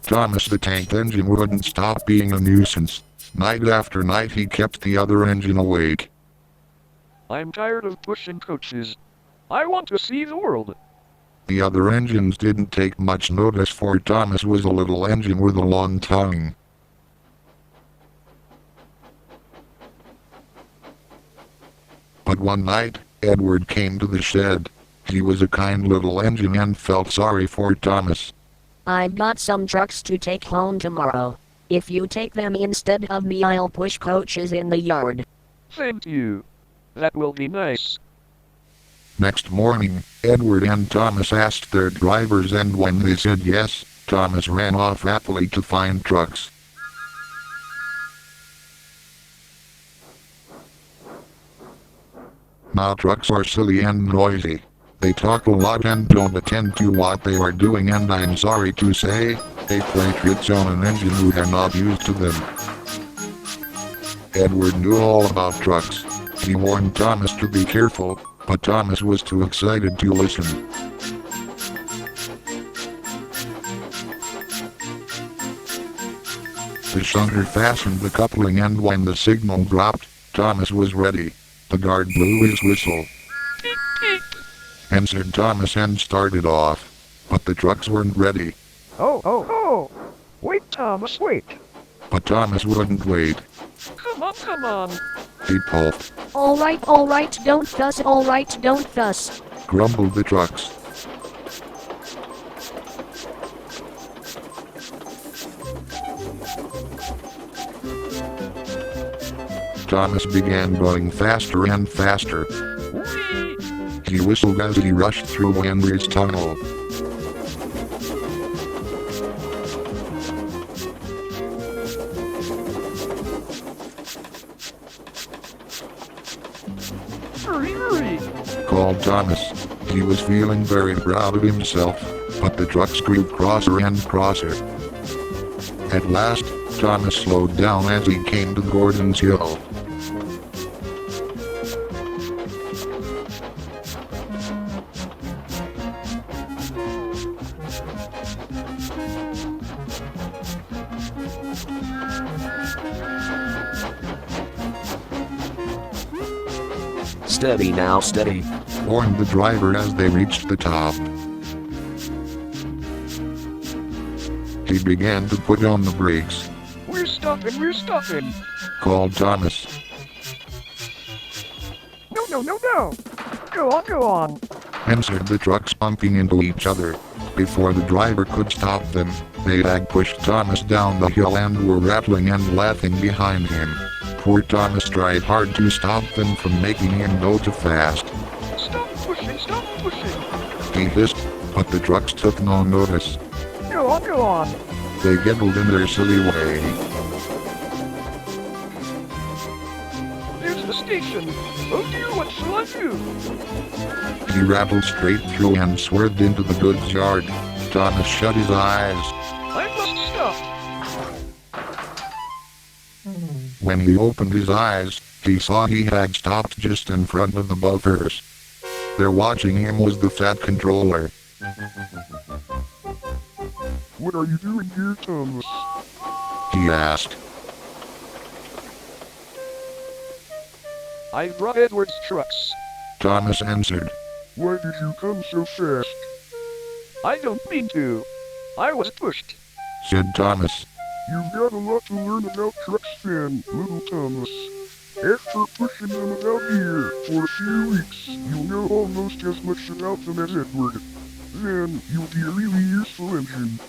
Thomas the tank engine wouldn't stop being a nuisance. Night after night he kept the other engine awake. I'm tired of pushing coaches. I want to see the world. The other engines didn't take much notice, for Thomas was a little engine with a long tongue. But one night, Edward came to the shed. He was a kind little engine and felt sorry for Thomas. I've got some trucks to take home tomorrow. If you take them instead of me, I'll push coaches in the yard. Thank you. That will be nice. Next morning, Edward and Thomas asked their drivers, and when they said yes, Thomas ran off happily to find trucks. Now trucks are silly and noisy. They talk a lot and don't attend to what they are doing, and I'm sorry to say, they play tricks on an engine who are not used to them. Edward knew all about trucks. He warned Thomas to be careful, but Thomas was too excited to listen. The shunter fastened the coupling, and when the signal dropped, Thomas was ready. The guard blew his whistle. Answered Thomas and started off. But the trucks weren't ready. Oh! Wait, Thomas, wait. But Thomas wouldn't wait. Come on. He puffed. All right, don't fuss, don't fuss. Grumbled the trucks. Thomas began going faster and faster. Whee! He whistled as he rushed through Henry's tunnel. Hurry! Called Thomas. He was feeling very proud of himself, but the trucks grew crosser and crosser. At last, Thomas slowed down as he came to Gordon's Hill. Steady now, steady, warned the driver as they reached the top. He began to put on the brakes. We're stopping! Called Thomas. No! Go on! Answered the trucks, bumping into each other. Before the driver could stop them, they had pushed Thomas down the hill and were rattling and laughing behind him. Poor Thomas tried hard to stop them from making him go too fast. Stop pushing! He hissed, but the trucks took no notice. Go on! They giggled in their silly way. There's the station! Oh dear, what shall I do? He rattled straight through and swerved into the goods yard. Thomas shut his eyes. I must stop! When he opened his eyes, he saw he had stopped just in front of the buffers. There watching him was the fat controller. What are you doing here, Thomas? He asked. I brought Edward's trucks. Thomas answered. Why did you come so fast? I don't mean to. I was pushed. Said Thomas. You've got a lot to learn about trucks then, little Thomas. After pushing them about here for a few weeks, you'll know almost as much about them as Edward. Then, you'll be a really useful engine.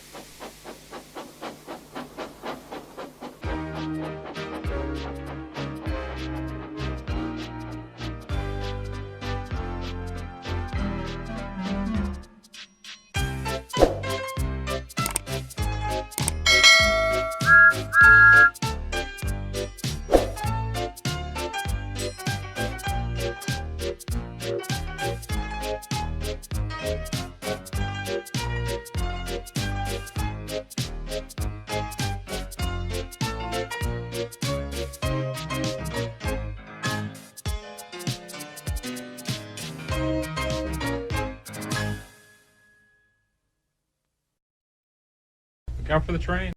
Look out for the train.